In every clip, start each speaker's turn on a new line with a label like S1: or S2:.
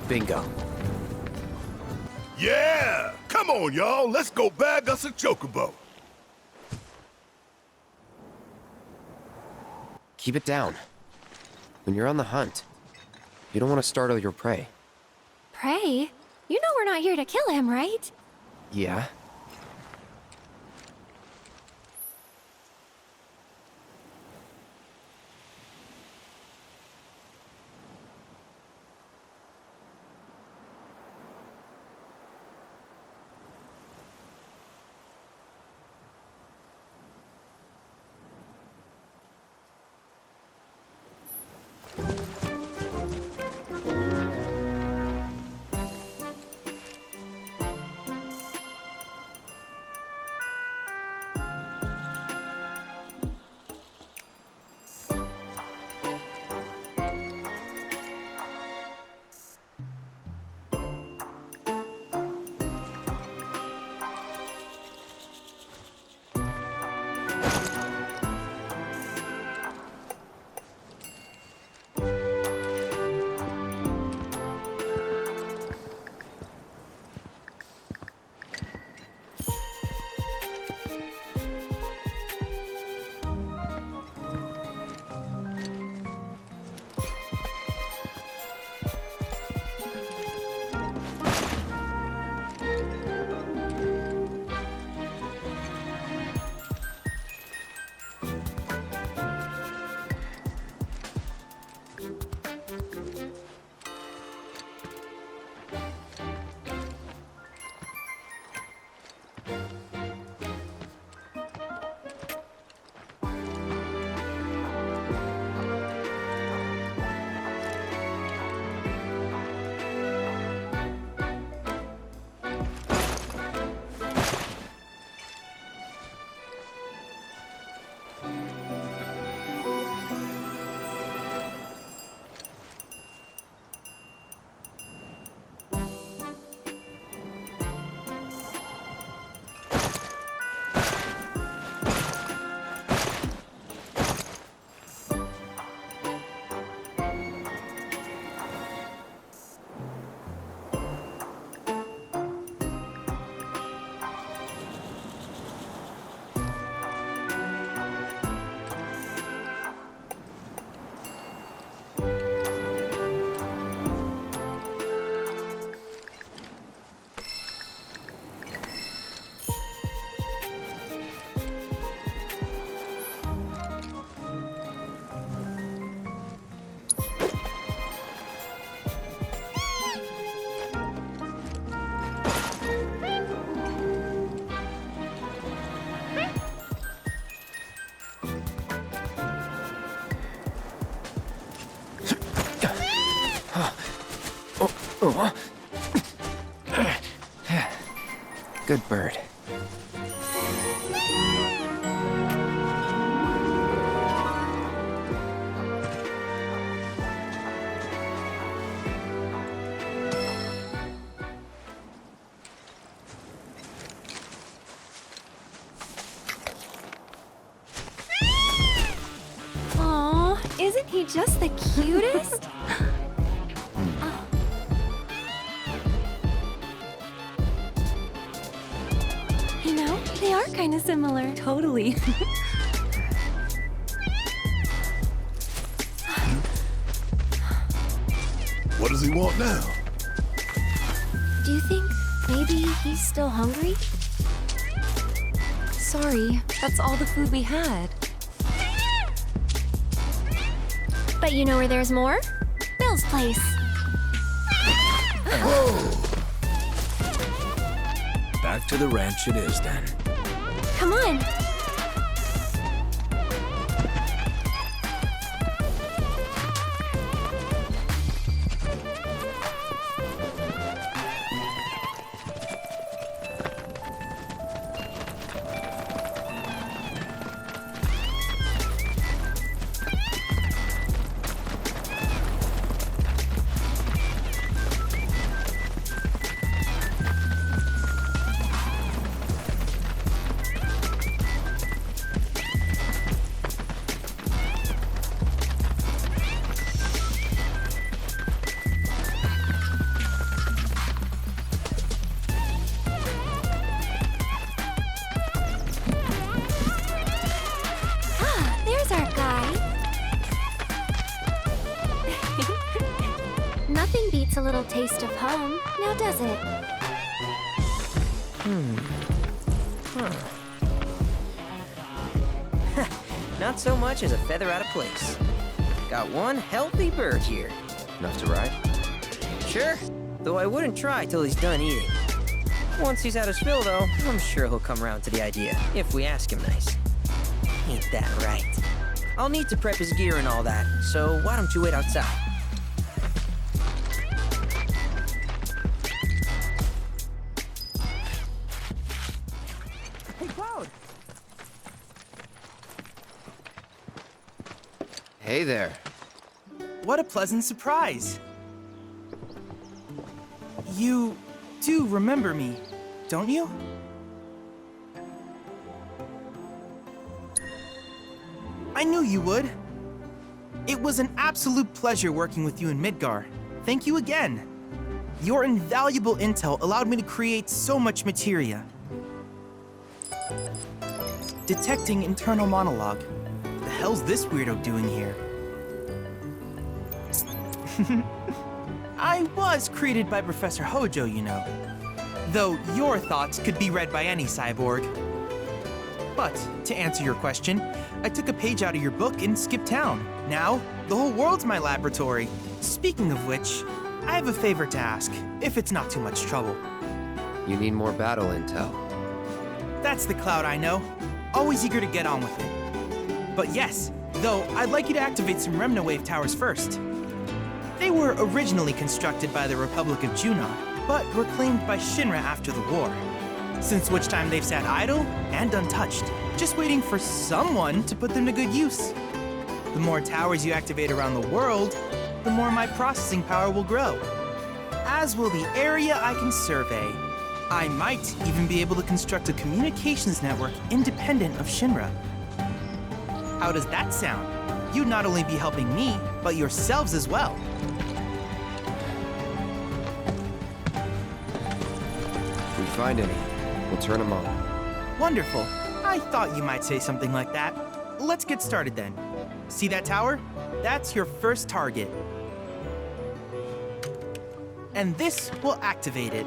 S1: Bingo.
S2: Yeah! Come on, y'all. Let's go bag us a chocobo.
S1: Keep it down. When you're on the hunt, you don't want to startle your prey.
S3: Prey? You know we're not here to kill him, right?
S1: Yeah? Good bird.
S3: Aw, isn't he just the cutest? You know, they are kind of similar.
S4: Totally.
S2: What does he want now?
S3: Do you think maybe he's still hungry?
S4: Sorry, that's all the food we had.
S3: But you know where there's more? Bill's place.
S2: Whoa!
S5: Back to the ranch it is then.
S3: Come on. Nothing beats a little taste of home, now does it?
S6: Not so much as a feather out of place. Got one healthy bird here.
S1: Enough to ride?
S6: Sure, though I wouldn't try till he's done eating. Once he's had his fill, though, I'm sure he'll come around to the idea, if we ask him nice. Ain't that right? I'll need to prep his gear and all that, so why don't you wait outside? Hey, Cloud!
S1: Hey there.
S7: What a pleasant surprise. You do remember me, don't you? I knew you would. It was an absolute pleasure working with you in Midgar. Thank you again. Your invaluable intel allowed me to create so much materia. Detecting internal monologue. The hell's this weirdo doing here? I was created by Professor Hojo, you know. Though your thoughts could be read by any cyborg. But, to answer your question, I took a page out of your book and skipped town. Now, the whole world's my laboratory. Speaking of which, I have a favor to ask, if it's not too much trouble.
S1: You need more battle intel.
S7: That's the Cloud I know. Always eager to get on with it. But yes, though I'd like you to activate some Remna Wave towers first. They were originally constructed by the Republic of Junon, but reclaimed by Shinra after the war. Since which time they've sat idle and untouched, just waiting for someone to put them to good use. The more towers you activate around the world, the more my processing power will grow. As will the area I can survey. I might even be able to construct a communications network independent of Shinra. How does that sound? You'd not only be helping me, but yourselves as well.
S1: If we find any, we'll turn them on.
S7: Wonderful. I thought you might say something like that. Let's get started then. See that tower? That's your first target. And this will activate it.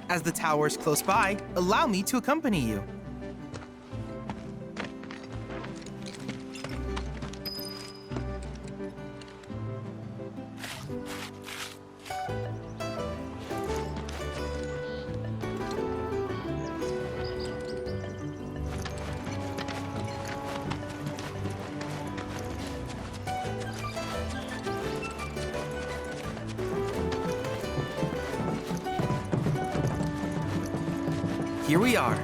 S7: As the tower is close by, allow me to accompany you. Here we are.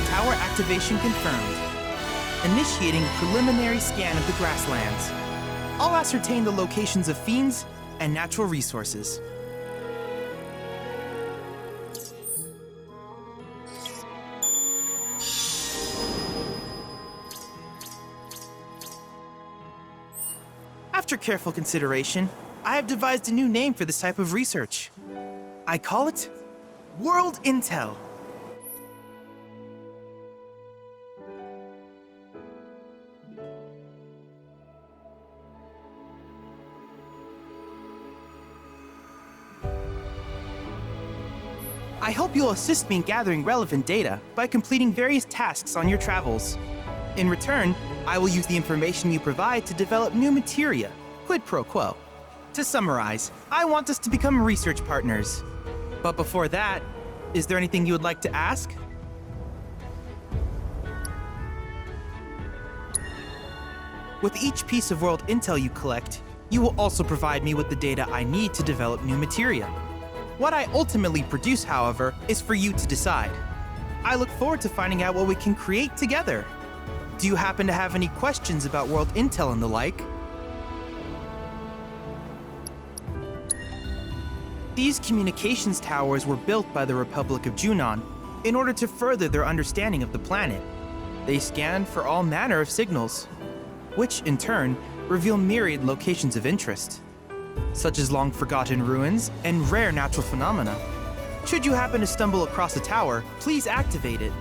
S7: Tower activation confirmed. Initiating preliminary scan of the grasslands. I'll ascertain the locations of fiends and natural resources. After careful consideration, I have devised a new name for this type of research. I call it World Intel. I hope you'll assist me in gathering relevant data by completing various tasks on your travels. In return, I will use the information you provide to develop new materia, quid pro quo. To summarize, I want us to become research partners. But before that, is there anything you would like to ask? With each piece of world intel you collect, you will also provide me with the data I need to develop new materia. What I ultimately produce, however, is for you to decide. I look forward to finding out what we can create together. Do you happen to have any questions about world intel and the like? These communications towers were built by the Republic of Junon in order to further their understanding of the planet. They scan for all manner of signals, which in turn reveal myriad locations of interest, such as long-forgotten ruins and rare natural phenomena. Should you happen to stumble across a tower, please activate it.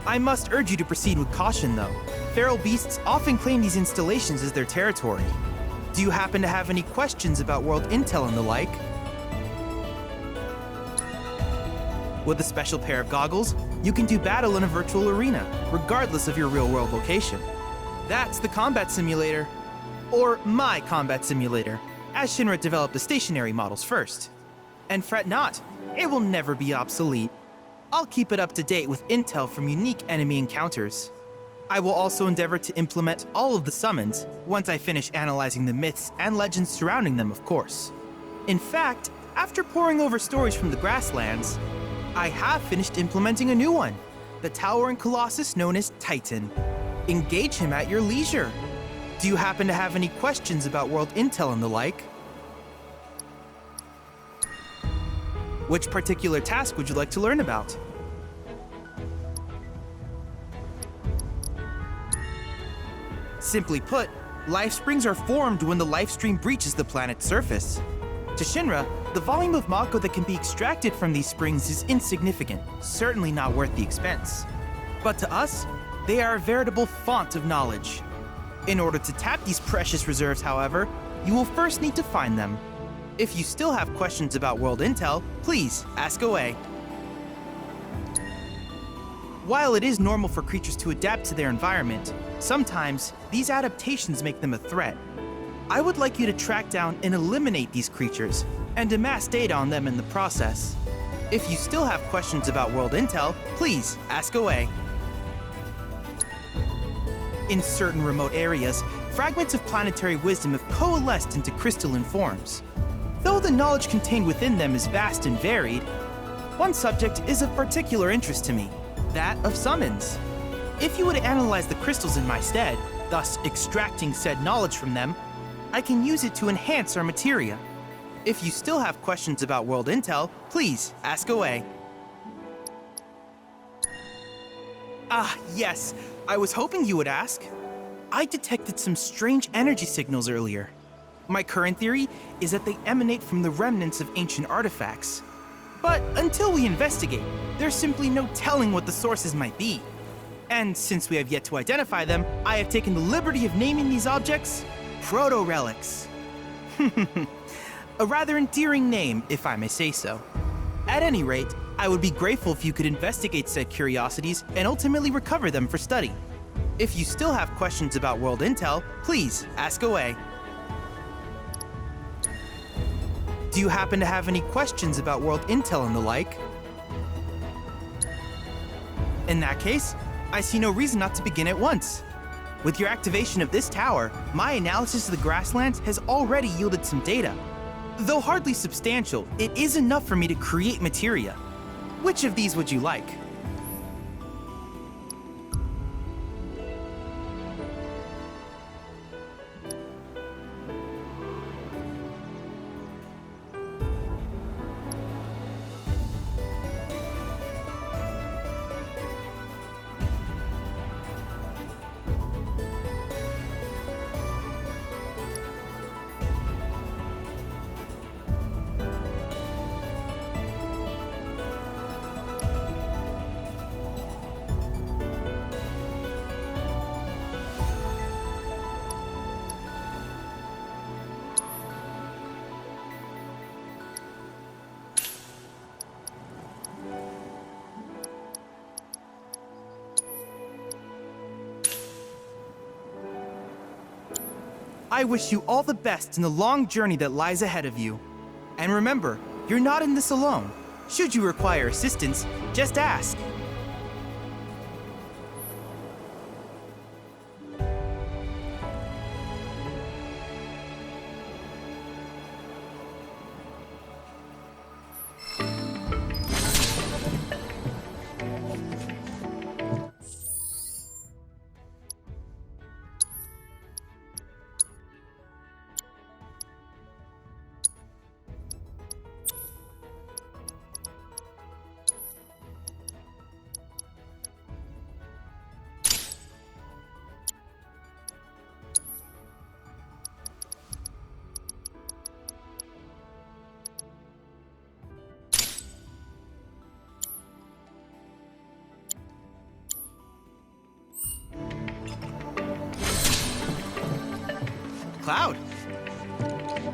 S7: I must urge you to proceed with caution though. Feral beasts often claim these installations as their territory. Do you happen to have any questions about world intel and the like? With a special pair of goggles, you can do battle in a virtual arena, regardless of your real-world location. That's the combat simulator. Or my combat simulator, as Shinra developed the stationary models first. And fret not, it will never be obsolete. I'll keep it up to date with intel from unique enemy encounters. I will also endeavor to implement all of the summons, once I finish analyzing the myths and legends surrounding them, of course. In fact, after poring over stories from the grasslands, I have finished implementing a new one, the towering colossus known as Titan. Engage him at your leisure. Do you happen to have any questions about world intel and the like? Which particular task would you like to learn about? Simply put, life springs are formed when the life stream breaches the planet's surface. To Shinra, the volume of Mako that can be extracted from these springs is insignificant, certainly not worth the expense. But to us, they are a veritable font of knowledge. In order to tap these precious reserves, however, you will first need to find them. If you still have questions about world intel, please ask away. While it is normal for creatures to adapt to their environment, sometimes these adaptations make them a threat. I would like you to track down and eliminate these creatures, and amass data on them in the process. If you still have questions about world intel, please ask away. In certain remote areas, fragments of planetary wisdom have coalesced into crystalline forms. Though the knowledge contained within them is vast and varied, one subject is of particular interest to me, that of summons. If you would analyze the crystals in my stead, thus extracting said knowledge from them, I can use it to enhance our materia. If you still have questions about world intel, please ask away. Ah, yes, I was hoping you would ask. I detected some strange energy signals earlier. My current theory is that they emanate from the remnants of ancient artifacts. But until we investigate, there's simply no telling what the sources might be. And since we have yet to identify them, I have taken the liberty of naming these objects proto-relics. A rather endearing name, if I may say so. At any rate, I would be grateful if you could investigate said curiosities and ultimately recover them for study. If you still have questions about world intel, please ask away. Do you happen to have any questions about world intel and the like? In that case, I see no reason not to begin at once. With your activation of this tower, my analysis of the grasslands has already yielded some data. Though hardly substantial, it is enough for me to create materia. Which of these would you like? I wish you all the best in the long journey that lies ahead of you. And remember, you're not in this alone. Should you require assistance, just ask. Cloud.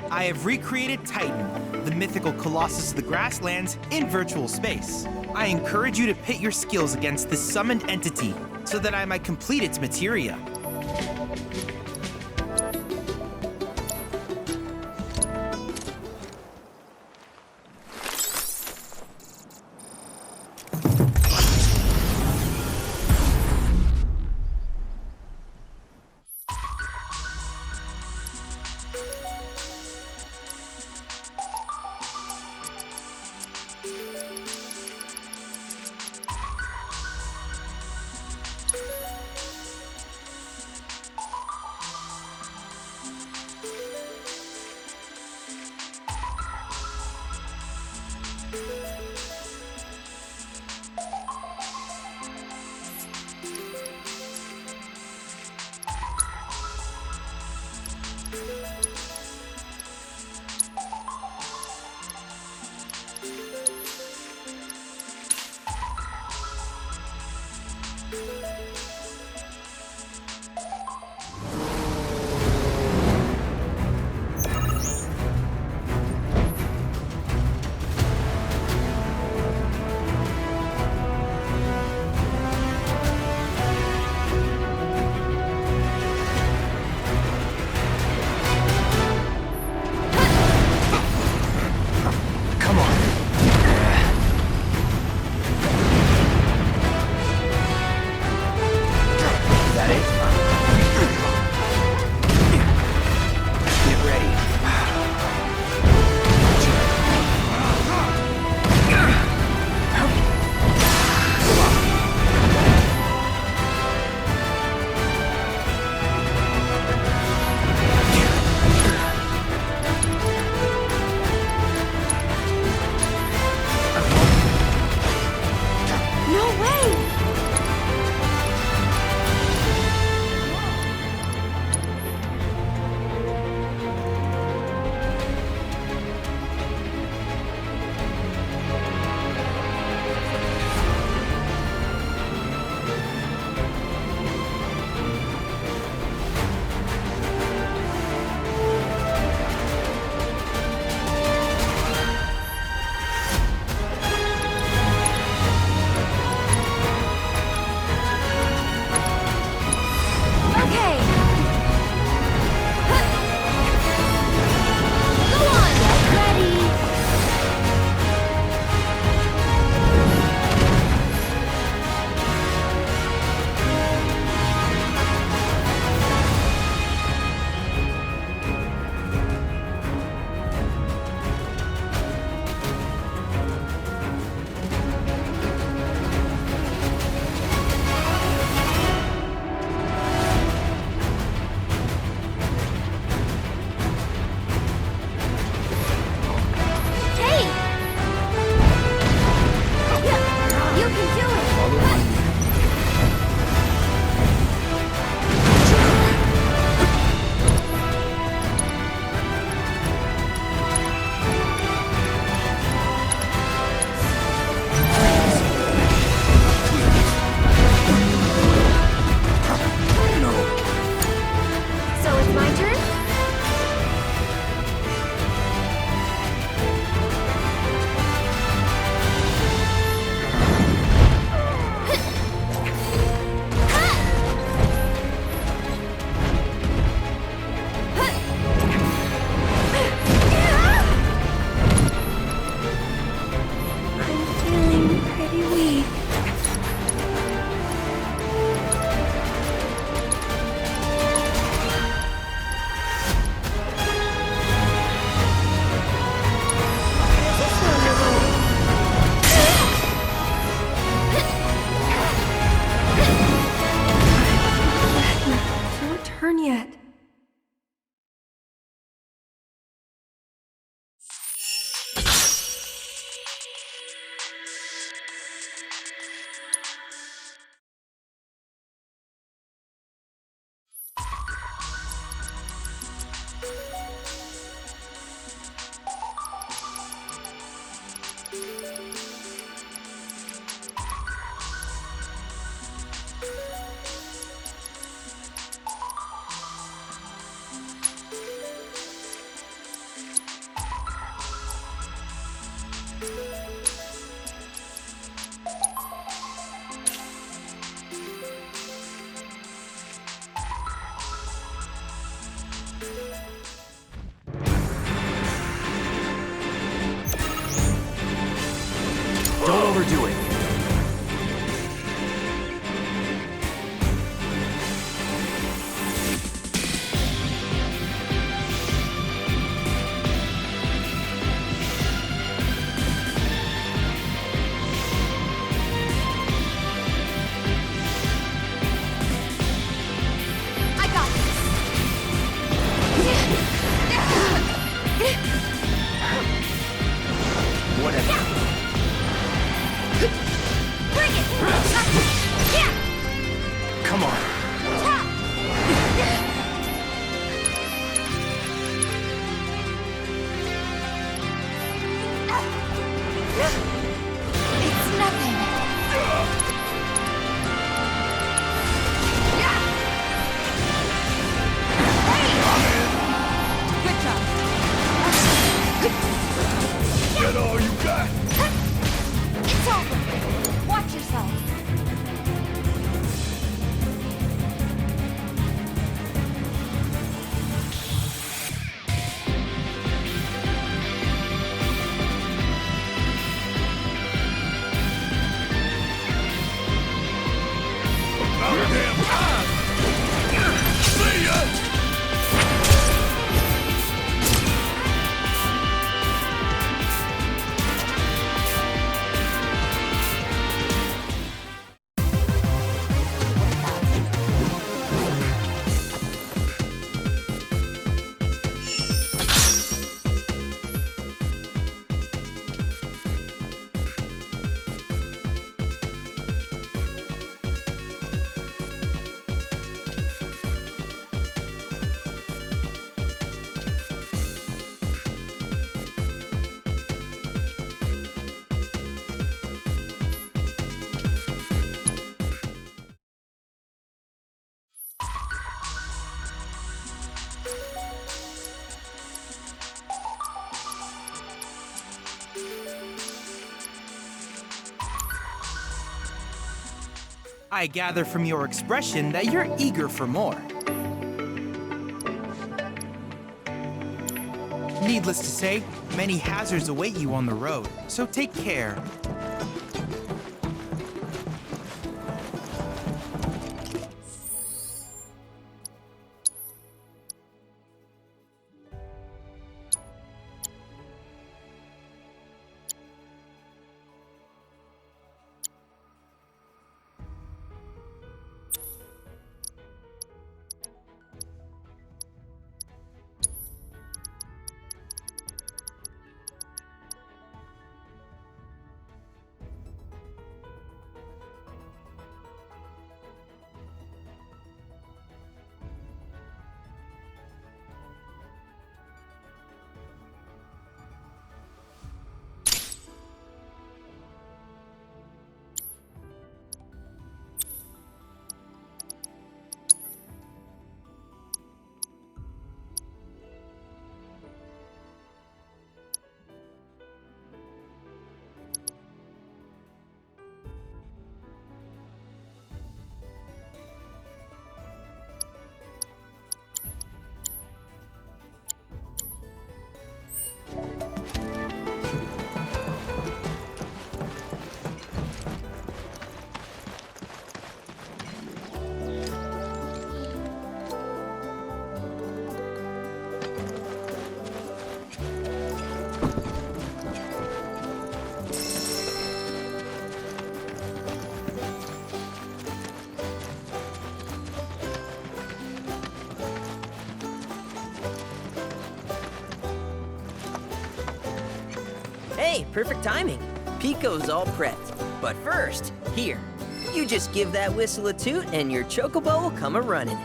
S7: I have recreated Titan, the mythical colossus of the grasslands, in virtual space. I encourage you to pit your skills against this summoned entity so that I might complete its materia.
S5: overdo it.
S3: I got
S5: Whatever.
S3: Bring it! Yeah!
S5: Come on.
S3: It's nothing. Good job.
S2: Get all you got.
S3: It's over. Watch yourself.
S2: About damn time. See ya.
S7: I gather from your expression that you're eager for more. Needless to say, many hazards await you on the road, so take care.
S6: Hey, perfect timing. Pico's all prepped. But first, here, you just give that whistle a toot and your chocobo will come a-running.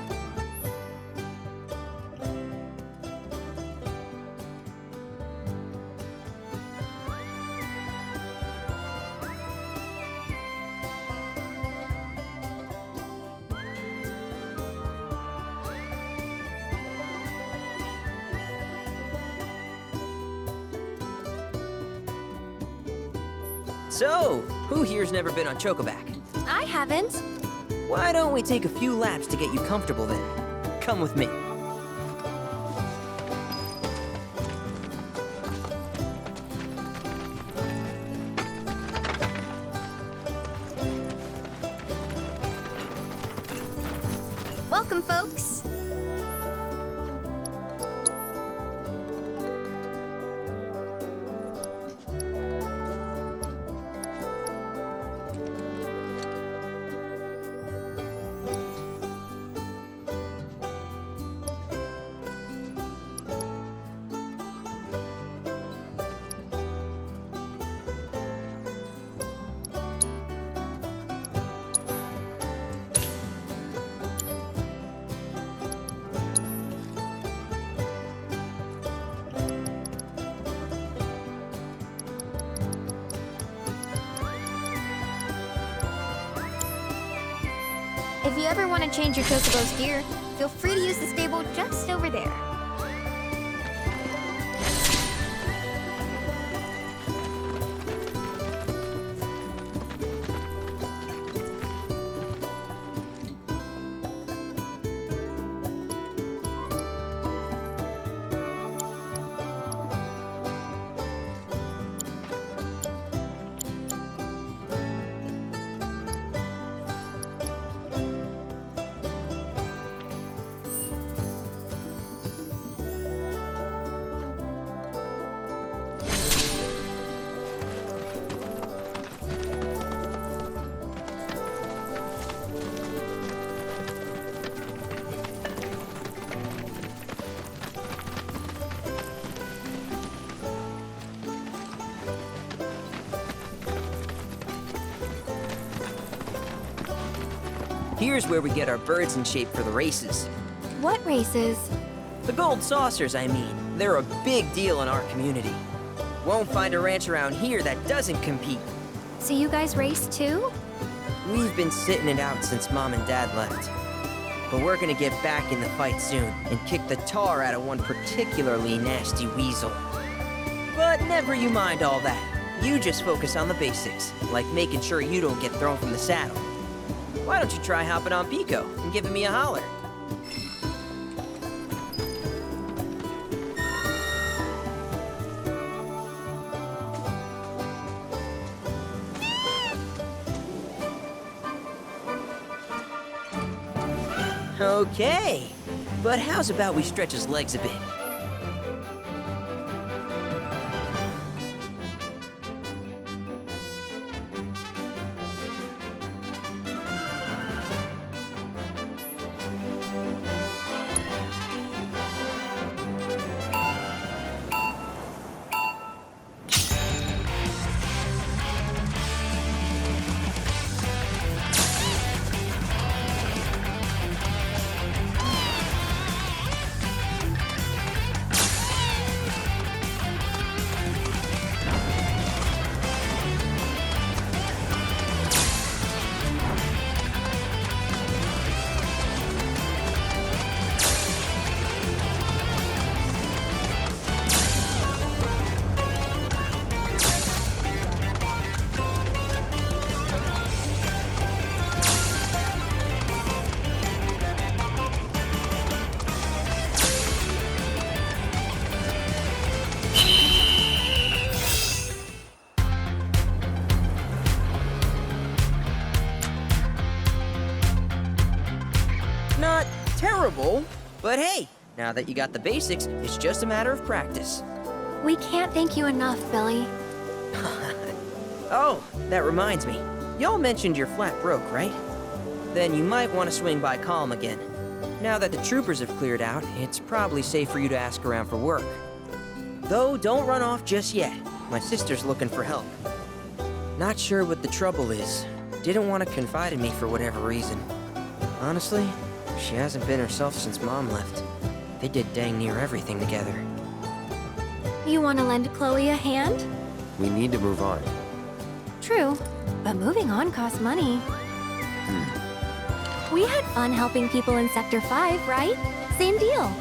S6: So, who here's never been on Chocoback?
S3: I haven't.
S6: Why don't we take a few laps to get you comfortable then? Come with me.
S3: Welcome, folks. If you ever want to change your Chocobo's gear, feel free to use the stable just over there.
S6: Here's where we get our birds in shape for the races.
S3: What races?
S6: The gold saucers, I mean. They're a big deal in our community. Won't find a ranch around here that doesn't compete.
S3: So you guys race too?
S6: We've been sitting it out since Mom and Dad left. But we're gonna get back in the fight soon and kick the tar out of one particularly nasty weasel. But never you mind all that. You just focus on the basics, like making sure you don't get thrown from the saddle. Why don't you try hopping on Pico and giving me a holler? Okay, but how's about we stretch his legs a bit? Not terrible, but hey, now that you got the basics, it's just a matter of practice.
S3: We can't thank you enough, Billy.
S6: Oh, that reminds me. Y'all mentioned your flat broke, right? Then you might want to swing by Calm again. Now that the troopers have cleared out, it's probably safe for you to ask around for work. Though, don't run off just yet. My sister's looking for help. Not sure what the trouble is. Didn't want to confide in me for whatever reason. Honestly, she hasn't been herself since Mom left. They did dang near everything together.
S3: You want to lend Chloe a hand?
S1: We need to move on.
S3: True, but moving on costs money. We had fun helping people in Sector 5, right? Same deal.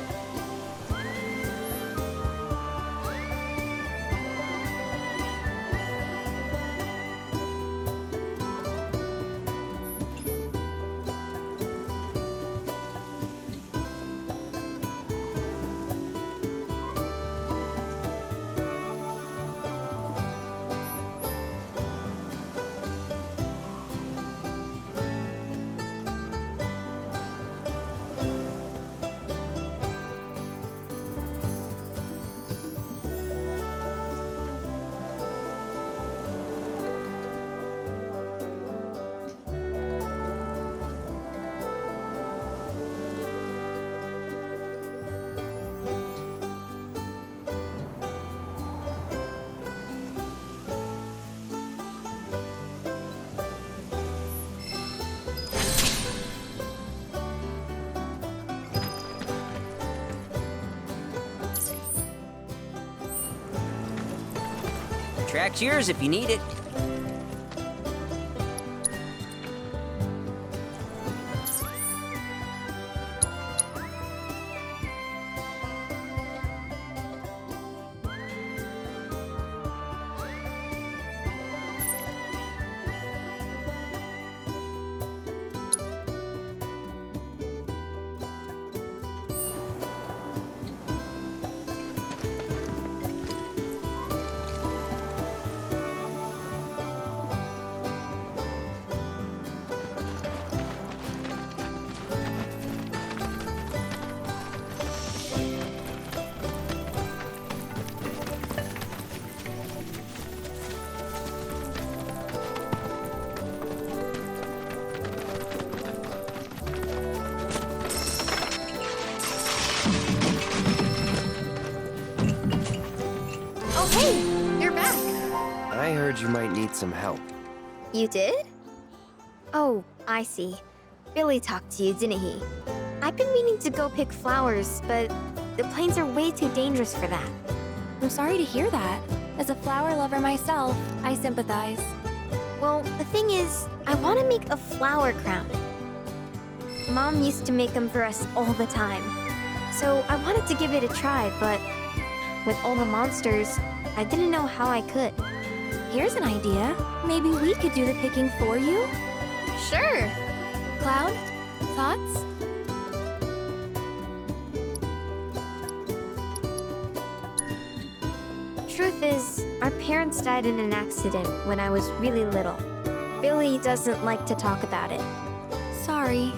S6: Track's yours if you need it.
S3: Oh, hey! You're back.
S1: I heard you might need some help.
S3: You did? Oh, I see. Billy talked to you, didn't he? I've been meaning to go pick flowers, but the plains are way too dangerous for that.
S4: I'm sorry to hear that. As a flower lover myself, I sympathize.
S3: Well, the thing is, I want to make a flower crown. Mom used to make them for us all the time. So I wanted to give it a try, but with all the monsters, I didn't know how I could.
S4: Here's an idea. Maybe we could do the picking for you?
S3: Sure!
S4: Cloud? Thoughts?
S3: Truth is, our parents died in an accident when I was really little. Billy doesn't like to talk about it.
S4: Sorry.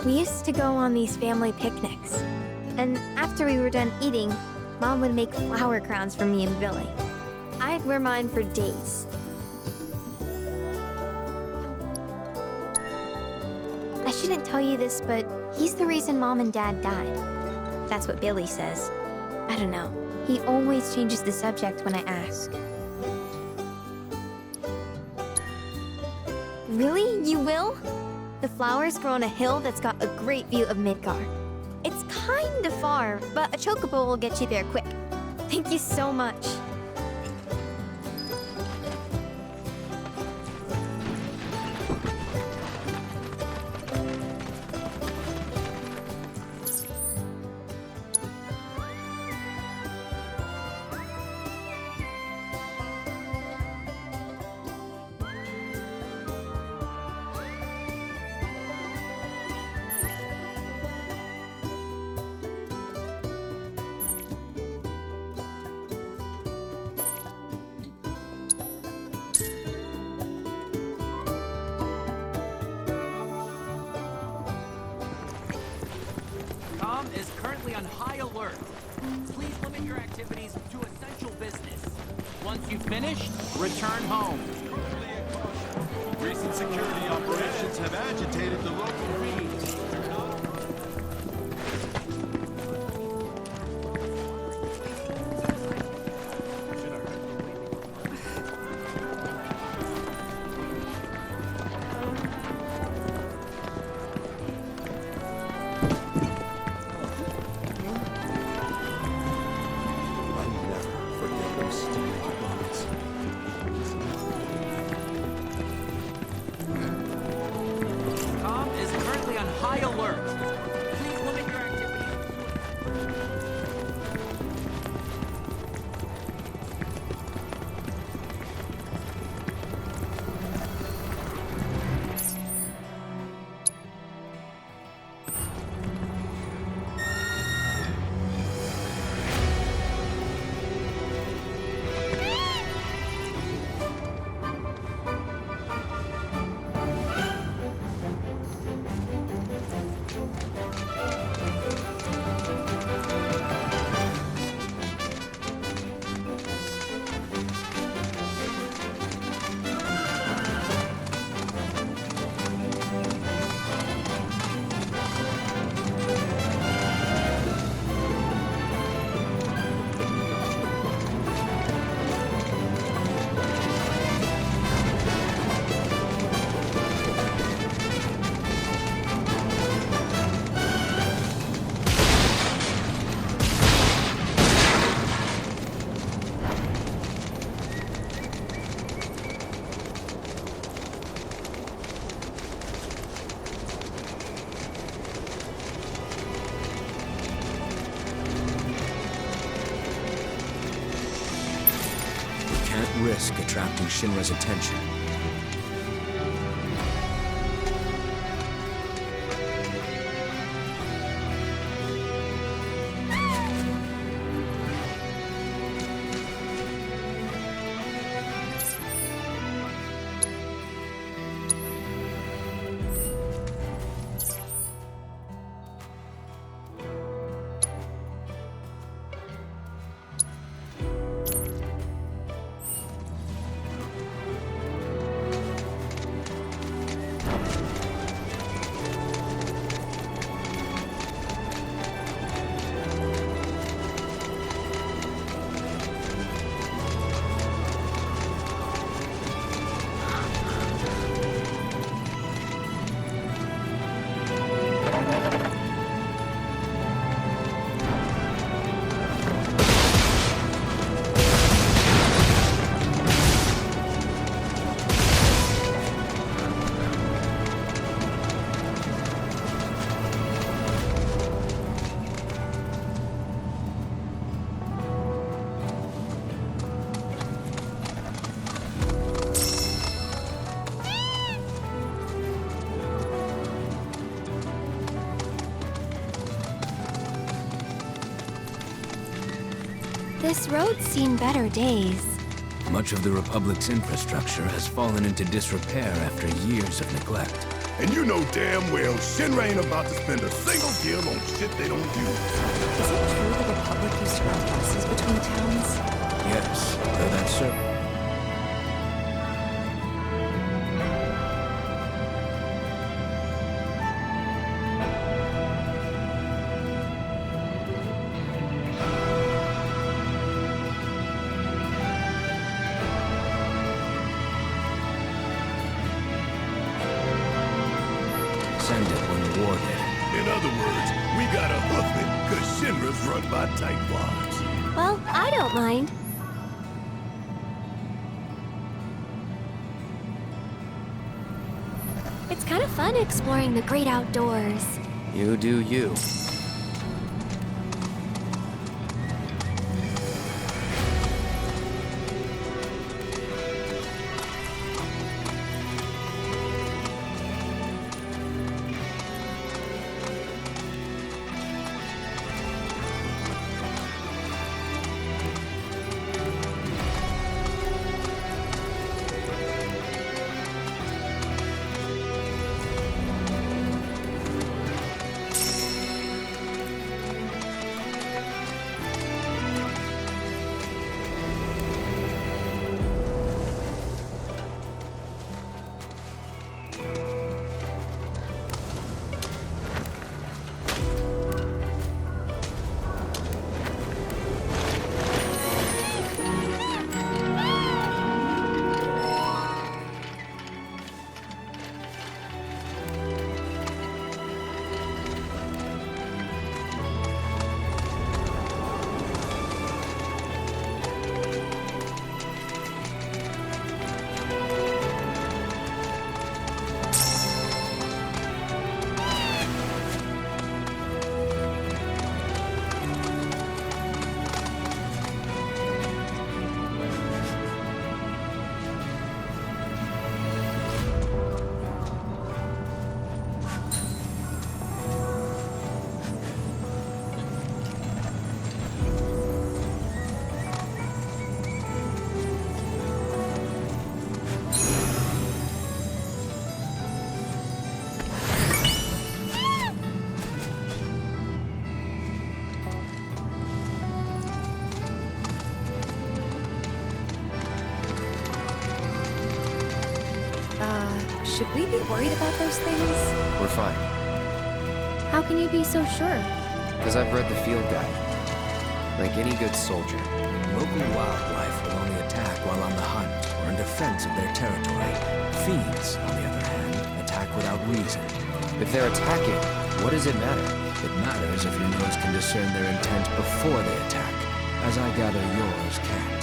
S3: We used to go on these family picnics. And after we were done eating, Mom would make flower crowns for me and Billy. I'd wear mine for days. I shouldn't tell you this, but he's the reason Mom and Dad died. That's what Billy says. I don't know. He always changes the subject when I ask. Really? You will? The flowers grow on a hill that's got a great view of Midgar. It's kinda far, but a chocobo will get you there quick. Thank you so much.
S5: Tom is currently on high alert. Please limit your activities to essential business. Once you've finished, return home.
S2: Recent security operations have agitated the local beats.
S5: Tom is currently on high alert. Please limit your activities.
S8: risk attracting Shinra's attention.
S4: This road's seen better days.
S8: Much of the Republic's infrastructure has fallen into disrepair after years of neglect.
S2: And you know damn well Shinra ain't about to spend a single gil on shit they don't use.
S9: Is it true the Republic used to run buses between towns?
S8: Yes, though that's certain. Send it when warded.
S2: In other words, we gotta hoof it, cause Shinra's run by tightwads.
S4: Well, I don't mind. It's kind of fun exploring the great outdoors.
S1: You do you.
S9: Should we be worried about those things?
S1: We're fine.
S4: How can you be so sure?
S1: Because I've read the field guide. Like any good soldier.
S8: Local wildlife will only attack while on the hunt or in defense of their territory. Fiends, on the other hand, attack without reason.
S1: If they're attacking, what does it matter?
S8: It matters if your nose can discern their intent before they attack, as I gather yours can't.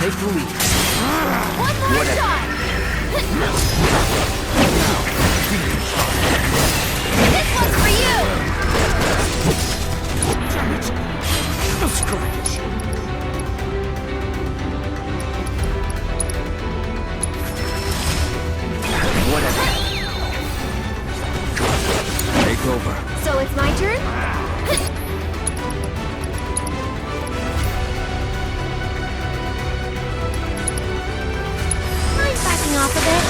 S8: take the lead.
S3: One more shot! This one's for you!
S8: Whatever. Take over.
S3: So it's my turn? Mind backing off a bit?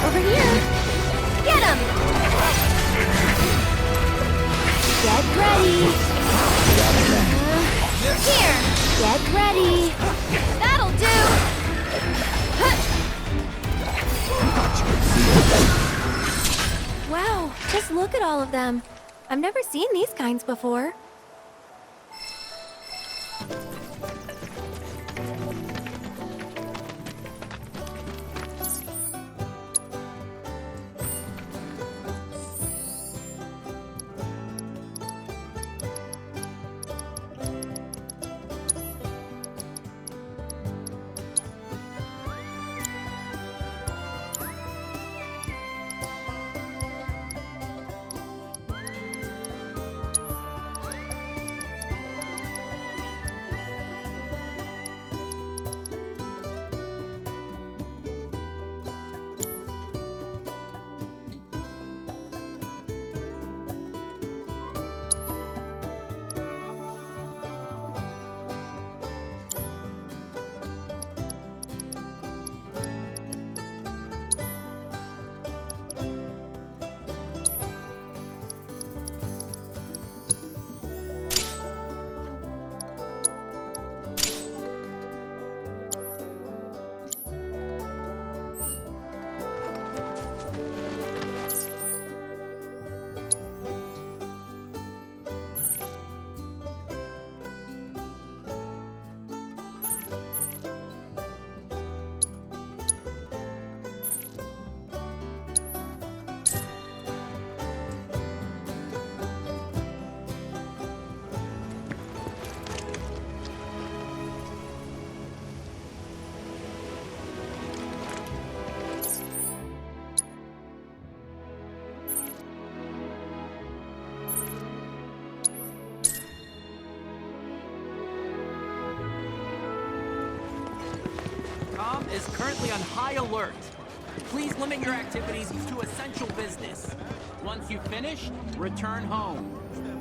S3: Over here. Get him! Get ready. Here. Get ready. That'll do.
S4: Wow, just look at all of them. I've never seen these kinds before.
S5: Is currently on high alert. Please limit your activities to essential business. Once you've finished, return home.